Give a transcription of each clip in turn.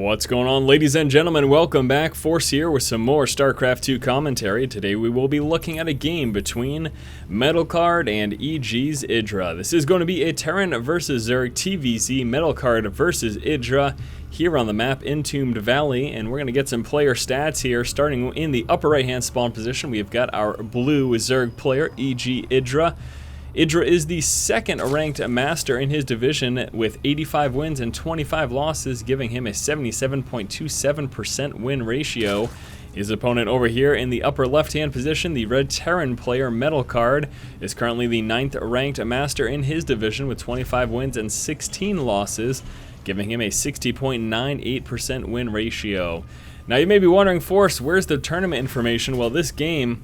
What's going on, ladies and gentlemen? Welcome back. Force here with some more StarCraft 2 commentary. Today we will be looking at a game between MetalCard and EG's IdrA. This is going to be a Terran versus Zerg TVZ, MetalCard versus IdrA here on the map Entombed Valley, and we're going to get some player stats here. Starting in the upper right hand spawn position, we've got our blue Zerg player, EG IdrA. IdrA is the second ranked master in his division with 85 wins and 25 losses, giving him a 77.27% win ratio. His opponent over here in the upper left-hand position, the red Terran player MetalCard, is currently the 9th ranked master in his division with 25 wins and 16 losses, giving him a 60.98% win ratio. Now you may be wondering, Force, where's the tournament information? Well, this game,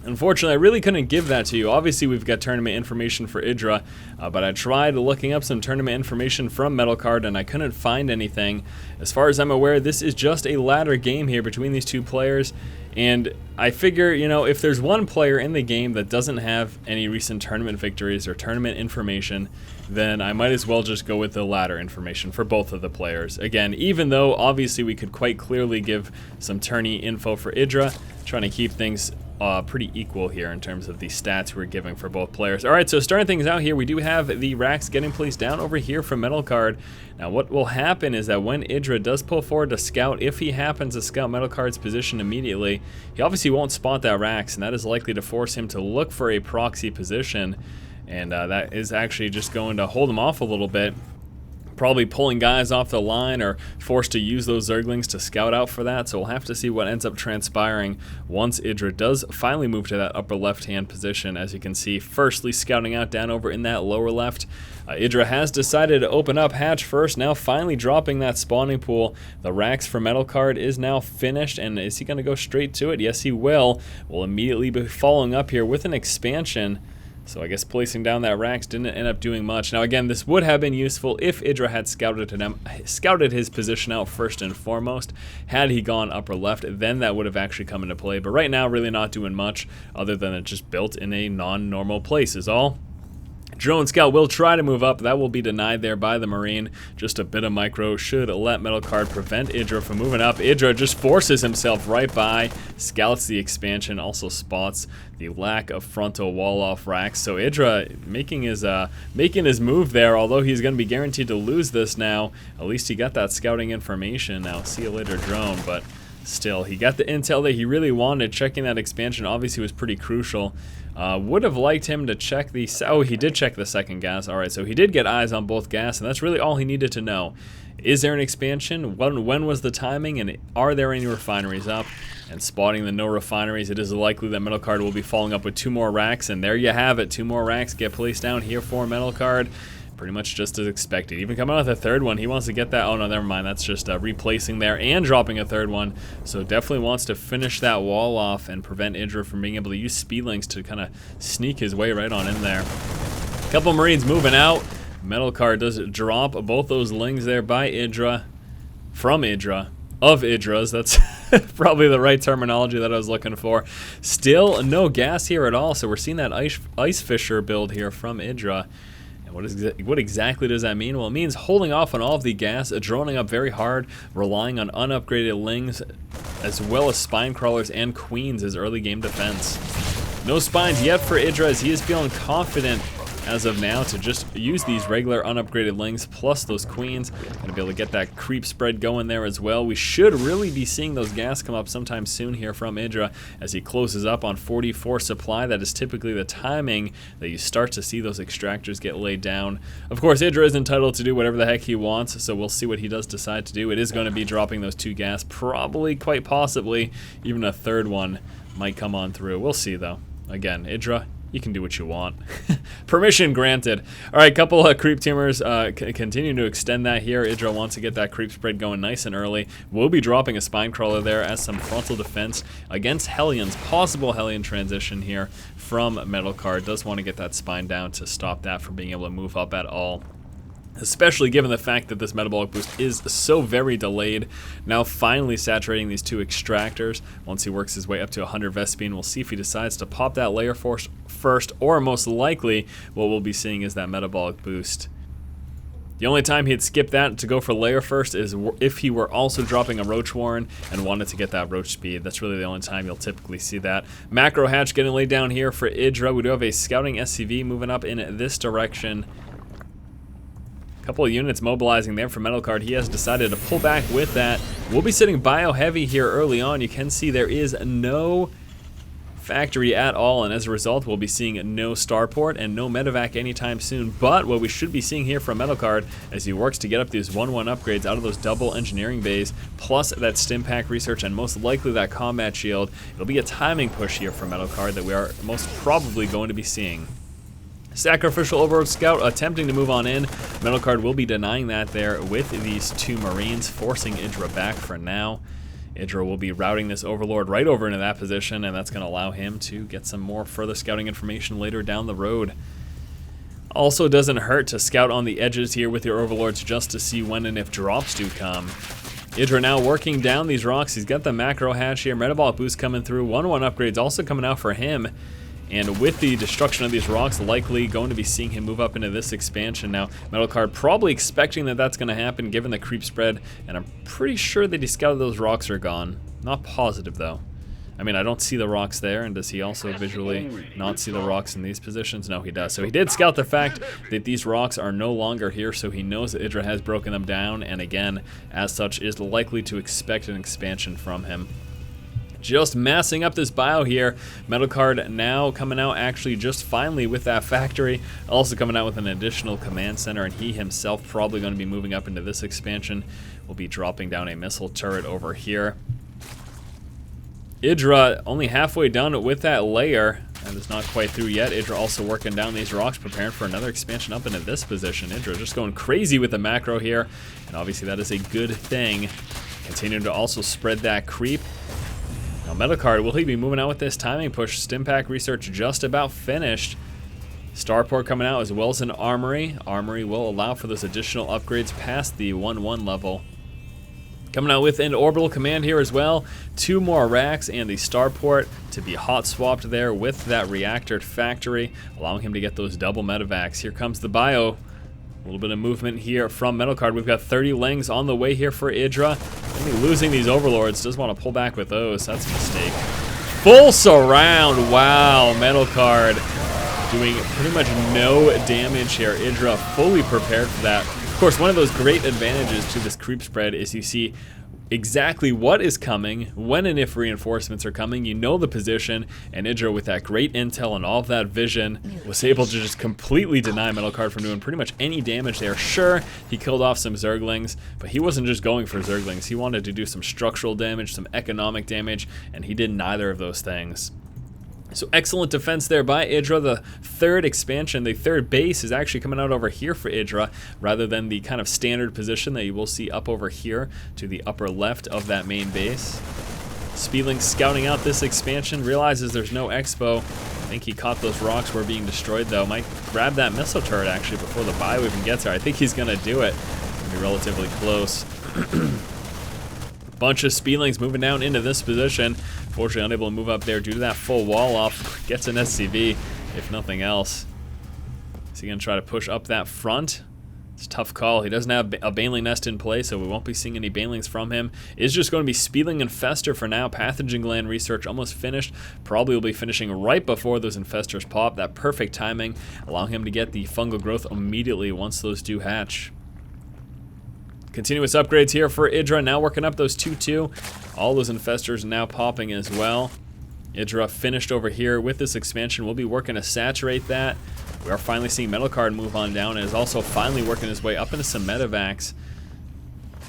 unfortunately, I really couldn't give that to you. Obviously, we've got tournament information for IdrA, but I tried looking up some tournament information from MetalCard, and I couldn't find anything. As far as I'm aware, this is just a ladder game here between these two players, and I figure, you know, if there's one player in the game that doesn't have any recent tournament victories or tournament information, then I might as well just go with the ladder information for both of the players. Again, even though obviously we could quite clearly give some tourney info for IdrA, trying to keep things pretty equal here in terms of the stats we're giving for both players. Alright, so starting things out here, we do have the racks getting placed down over here from MetalCard. Now what will happen is that when IdrA does pull forward to scout, if he happens to scout MetalCard's position immediately, he obviously won't spot that racks, and that is likely to force him to look for a proxy position, and that is actually just going to hold him off a little bit. Probably pulling guys off the line or forced to use those Zerglings to scout out for that, so we'll have to see what ends up transpiring once IdrA does finally move to that upper left-hand position. As you can see, firstly scouting out down over in that lower left. IdrA has decided to open up hatch first, now finally dropping that spawning pool. The racks for MetalCard is now finished, and is he going to go straight to it? Yes, he will. We'll immediately be following up here with an expansion. So I guess placing down that racks didn't end up doing much. Now again, this would have been useful if IdrA had scouted his position out first and foremost. Had he gone upper left, then that would have actually come into play. But right now, really not doing much other than it just built in a non-normal place is all. Drone Scout will try to move up. That will be denied there by the Marine. Just a bit of micro should let MetalCard prevent IdrA from moving up. IdrA just forces himself right by, scouts the expansion, also spots the lack of frontal wall off racks. So IdrA making his move there, although he's going to be guaranteed to lose this now. At least he got that scouting information. Now, see you later, Drone, but still, he got the intel that he really wanted. Checking that expansion obviously was pretty crucial. Would have liked him to check the... Oh, he did check the second gas. Alright, so he did get eyes on both gas, and that's really all he needed to know. Is there an expansion? When was the timing? And are there any refineries up? And spotting the no refineries, it is likely that MetalCard will be following up with 2 more racks, and there you have it. 2 more racks get placed down here for MetalCard. Pretty much just as expected. Even coming out with a third one, he wants to get that. Oh no, never mind. That's just replacing there and dropping a third one. So definitely wants to finish that wall off and prevent IdrA from being able to use speedlings to kind of sneak his way right on in there. Couple Marines moving out. MetalCard does drop both those lings there by IdrA, from IdrA, of IdrA's. That's probably the right terminology that I was looking for. Still no gas here at all. So we're seeing that Ice Fisher build here from IdrA. What exactly does that mean? Well, it means holding off on all of the gas, droning up very hard, relying on unupgraded lings, as well as spine crawlers and queens as early game defense. No spines yet for IdrA, as he is feeling confident as of now to just use these regular unupgraded lings plus those queens. Gonna be able to get that creep spread going there as well. We should really be seeing those gas come up sometime soon here from IdrA as he closes up on 44 supply. That is typically the timing that you start to see those extractors get laid down. Of course, IdrA is entitled to do whatever the heck he wants, so we'll see what he does decide to do. It is going to be dropping those 2 gas, probably, quite possibly, even a third one might come on through. We'll see though. Again, IdrA, you can do what you want. Permission granted. All right, couple of creep teamers continuing to extend that here. IdrA wants to get that creep spread going nice and early. We'll be dropping a spine crawler there as some frontal defense against Hellions. Possible Hellion transition here from MetalCard. Does want to get that spine down to stop that from being able to move up at all. Especially given the fact that this metabolic boost is so very delayed. Now finally saturating these 2 extractors. Once he works his way up to 100 Vespene, we'll see if he decides to pop that layer force first, or most likely what we'll be seeing is that metabolic boost The only time he'd skip that to go for layer first is if he were also dropping a Roach Warren and wanted to get that Roach speed. That's really the only time you'll typically see that. Macro hatch getting laid down here for IdrA. We do have a scouting SCV moving up in this direction. A couple of units mobilizing there for MetalCard. He has decided to pull back with that. We'll be sitting bio heavy here early on. You can see there is no factory at all, and as a result we'll be seeing no starport and no medevac anytime soon. But what we should be seeing here from MetalCard as he works to get up these 1-1 upgrades out of those double engineering bays, plus that stim pack research and most likely that combat shield, it'll be a timing push here from MetalCard that we are most probably going to be seeing. Sacrificial Overlord Scout attempting to move on in. MetalCard will be denying that there with these 2 Marines, forcing IdrA back for now. IdrA will be routing this Overlord right over into that position, and that's going to allow him to get some more further scouting information later down the road. Also doesn't hurt to scout on the edges here with your Overlords just to see when and if drops do come. IdrA now working down these rocks. He's got the macro hatch here. Metabolic boost coming through. 1-1 upgrades also coming out for him. And with the destruction of these rocks, likely going to be seeing him move up into this expansion now. MetalCard probably expecting that that's going to happen given the creep spread, and I'm pretty sure that he scouted those rocks are gone. Not positive though. I mean, I don't see the rocks there, and does he also visually not see the rocks in these positions? No, he does. So he did scout the fact that these rocks are no longer here, so he knows that IdrA has broken them down, and again, as such, is likely to expect an expansion from him. Just massing up this bio here. MetalCard now coming out actually just finally with that factory. Also coming out with an additional command center, and he himself probably going to be moving up into this expansion. We'll be dropping down a missile turret over here. IdrA only halfway done with that layer. That is not quite through yet. IdrA also working down these rocks, preparing for another expansion up into this position. IdrA just going crazy with the macro here, and obviously that is a good thing. Continuing to also spread that creep. Now MetalCard, will he be moving out with this timing push? Stim pack research just about finished. Starport coming out as well as an armory. Armory will allow for those additional upgrades past the 1-1 level. Coming out with an orbital command here as well. 2 more racks and the starport to be hot swapped there with that reactor factory, allowing him to get those double medevacs. Here comes the bio. A little bit of movement here from MetalCard. We've got 30 Lings on the way here for IdrA. Losing these Overlords. Does want to pull back with those. That's a mistake. Full surround. Wow. MetalCard doing pretty much no damage here. IdrA fully prepared for that. Of course, one of those great advantages to this creep spread is you see exactly what is coming, when and if reinforcements are coming. You know the position, and IdrA with that great intel and all of that vision was able to just completely deny MetalCard from doing pretty much any damage there. Sure, he killed off some Zerglings, but he wasn't just going for Zerglings. He wanted to do some structural damage, some economic damage, and he did neither of those things. So excellent defense there by IdrA. The 3rd expansion, the 3rd base is actually coming out over here for IdrA rather than the kind of standard position that you will see up over here to the upper left of that main base. Speedling scouting out this expansion, realizes there's no expo. I think he caught those rocks were being destroyed though. Might grab that missile turret actually before the bio even gets there. I think he's going to do it. It'll be relatively close. Bunch of Speedlings moving down into this position. Fortunately unable to move up there due to that full wall off. Gets an SCV, if nothing else. Is he going to try to push up that front? It's a tough call. He doesn't have a Baneling nest in play, so we won't be seeing any Banelings from him. It's just going to be Speedling Infestor for now. Pathogen gland research almost finished. Probably will be finishing right before those Infestors pop. That perfect timing, allowing him to get the fungal growth immediately once those do hatch. Continuous upgrades here for IdrA, now working up those 2-2. All those Infestors now popping as well. IdrA finished over here with this expansion. We'll be working to saturate that. We are finally seeing MetalCard move on down, and is also finally working his way up into some medevacs.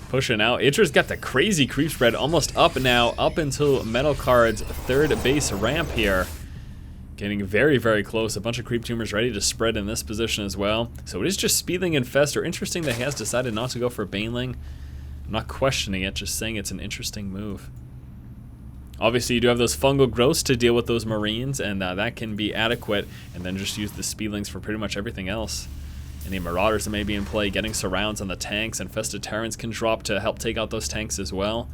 Pushing out. IdrA's got the crazy creep spread almost up now, up until MetalCard's 3rd base ramp here. Getting very, very close. A bunch of creep tumors ready to spread in this position as well. So it is just Speedling Infestor. Interesting that he has decided not to go for Baneling. I'm not questioning it, just saying it's an interesting move. Obviously, you do have those fungal growths to deal with those Marines, and that can be adequate, and then just use the Speedlings for pretty much everything else. Any Marauders that may be in play, getting surrounds on the tanks, Infested Terrans can drop to help take out those tanks as well.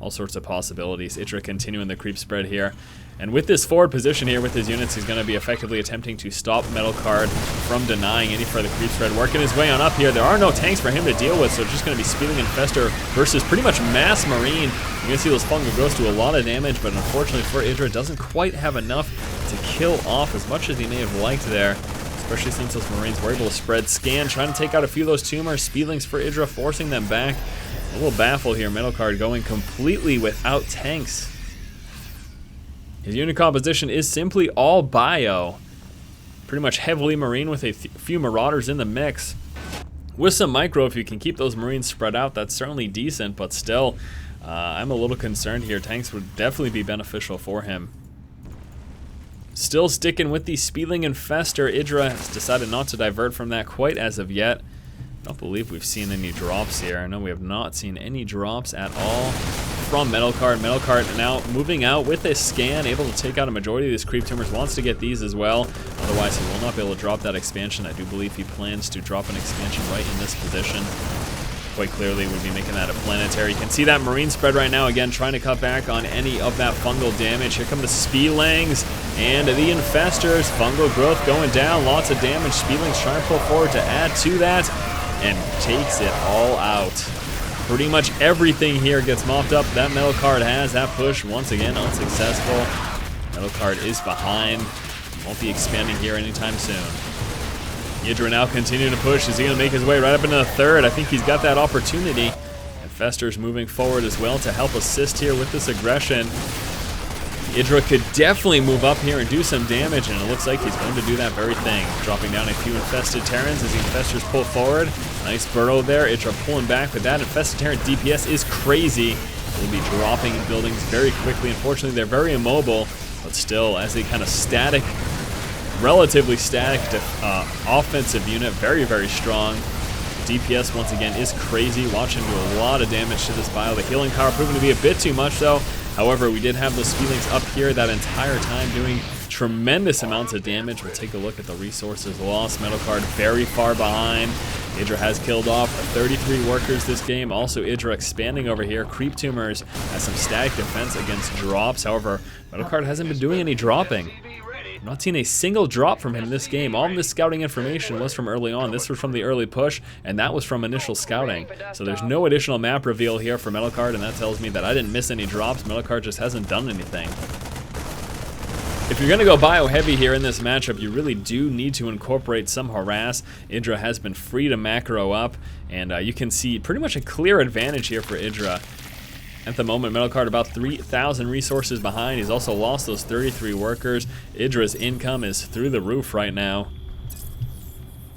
all sorts of possibilities. IdrA continuing the creep spread here. And with this forward position here with his units, he's going to be effectively attempting to stop MetalCard from denying any further creep spread. Working his way on up here. There are no tanks for him to deal with, so it's just going to be Speeding Infestor versus pretty much mass Marine. You're going to see those fungal growths do a lot of damage, but unfortunately for IdrA, doesn't quite have enough to kill off as much as he may have liked there. Especially since those Marines were able to spread scan, trying to take out a few of those tumors. Speedlings for IdrA, forcing them back. A little baffled here. MetalCard going completely without tanks. His unit composition is simply all bio. Pretty much heavily Marine with a few Marauders in the mix. With some micro, if you can keep those Marines spread out, that's certainly decent, but still, I'm a little concerned here. Tanks would definitely be beneficial for him. Still sticking with the Speedling Infestor. IdrA has decided not to divert from that quite as of yet. I don't believe we've seen any drops here. No, we have not seen any drops at all from MetalCard. MetalCard now moving out with a scan, able to take out a majority of these creep tumors. Wants to get these as well. Otherwise, he will not be able to drop that expansion. I do believe he plans to drop an expansion right in this position. Quite clearly would be making that a planetary. You can see that Marine spread right now, again, trying to cut back on any of that fungal damage. Here come the Speedlings and the Infestors. Fungal growth going down, lots of damage. Speedlings trying to pull forward to add to that, and takes it all out. Pretty much everything here gets mopped up. That MetalCard has that push, once again, unsuccessful. MetalCard is behind. Won't be expanding here anytime soon. IdrA now continuing to push. Is he going to make his way right up into the third? I think he's got that opportunity. Infestor's moving forward as well to help assist here with this aggression. IdrA could definitely move up here and do some damage, and it looks like he's going to do that very thing. Dropping down a few Infested Terrans as the Infestors pull forward. Nice burrow there. IdrA pulling back, but that Infested Terran DPS is crazy. Will be dropping buildings very quickly. Unfortunately, they're very immobile, but still, as a kind of static, relatively static offensive unit, very, very strong. DPS, once again, is crazy. Watch him do a lot of damage to this bio. The healing power proving to be a bit too much, though. However, we did have those Speedlings up here that entire time doing tremendous amounts of damage. We'll take a look at the resources lost. MetalCard very far behind. IdrA has killed off 33 workers this game. Also, IdrA expanding over here. Creep Tumors has some static defense against drops. However, MetalCard hasn't been doing any dropping. I've not seen a single drop from him this game. All of this scouting information was from early on. This was from the early push, and that was from initial scouting. So there's no additional map reveal here for MetalCard, and that tells me that I didn't miss any drops. MetalCard just hasn't done anything. If you're going to go bio heavy here in this matchup, you really do need to incorporate some harass. IdrA has been free to macro up, and you can see pretty much a clear advantage here for IdrA. At the moment, MetalCard about 3,000 resources behind. He's also lost those 33 workers. IdrA's income is through the roof right now.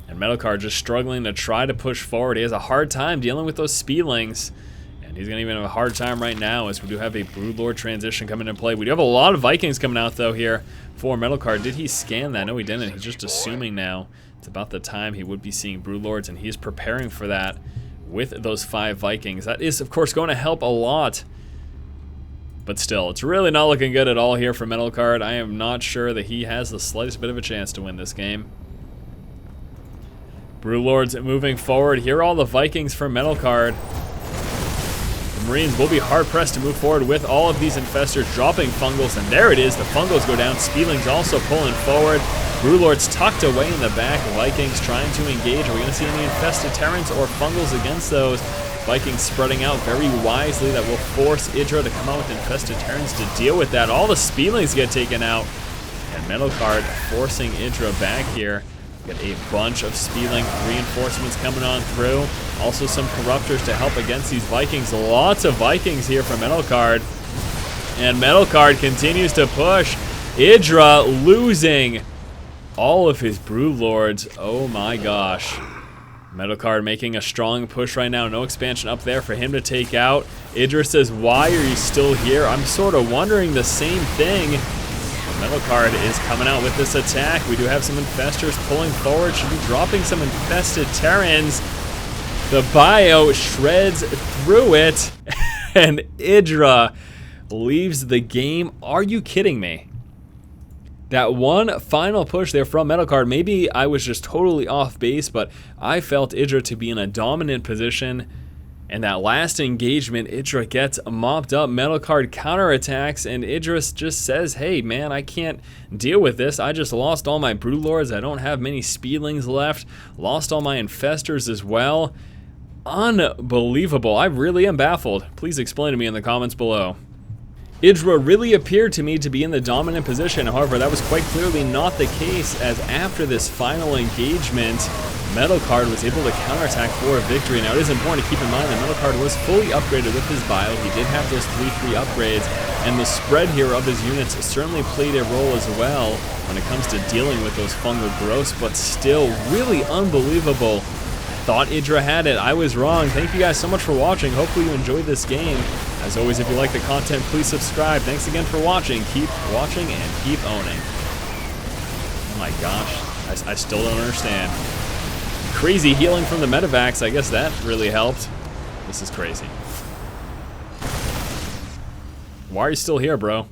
And MetalCard just struggling to try to push forward. He has a hard time dealing with those Speedlings. And he's going to even have a hard time right now, as we do have a Broodlord transition coming into play. We do have a lot of Vikings coming out, though, here for MetalCard. Did he scan that? No, he didn't. He's just assuming now it's about the time he would be seeing Broodlords, and he is preparing for that with those 5 Vikings. That is, of course, going to help a lot. But still, it's really not looking good at all here for MetalCard. I am not sure that he has the slightest bit of a chance to win this game. Broodlords moving forward. Here are all the Vikings for MetalCard. The Marines will be hard-pressed to move forward with all of these Infestors dropping Fungals, and there it is. The Fungals go down. Speedlings also pulling forward. Broodlords tucked away in the back. Vikings trying to engage. Are we going to see any Infested Terrans or Fungals against those? Vikings spreading out very wisely. That will force IdrA to come out with Infested Terrans to deal with that. All the Speedlings get taken out. And MetalCard forcing IdrA back here. Got a bunch of Speedling reinforcements coming on through. Also some Corruptors to help against these Vikings. Lots of Vikings here for MetalCard. And MetalCard continues to push. IdrA losing all of his Broodlords. Oh my gosh. MetalCard making a strong push right now. No expansion up there for him to take out. IdrA says, why are you still here? I'm sort of wondering the same thing. MetalCard is coming out with this attack. We do have some Infestors pulling forward. Should be dropping some Infested Terrans. The bio shreds through it. And IdrA leaves the game. Are you kidding me? That one final push there from MetalCard, maybe I was just totally off base, but I felt IdrA to be in a dominant position. And that last engagement, IdrA gets mopped up. MetalCard counterattacks, and IdrA just says, hey man, I can't deal with this. I just lost all my Broodlords. I don't have many Speedlings left. Lost all my Infestors as well. Unbelievable. I really am baffled. Please explain to me in the comments below. IdrA really appeared to me to be in the dominant position. However, that was quite clearly not the case, as after this final engagement, MetalCard was able to counterattack for a victory. Now, it is important to keep in mind that MetalCard was fully upgraded with his bio. He did have those 3 free upgrades, and the spread here of his units certainly played a role as well when it comes to dealing with those fungal growths, but still really unbelievable. Thought IdrA had it. I was wrong. Thank you guys so much for watching. Hopefully you enjoyed this game. As always, if you like the content, please subscribe. Thanks again for watching. Keep watching and keep owning. Oh my gosh. I still don't understand. Crazy healing from the medevacs. I guess that really helped. This is crazy. Why are you still here, bro?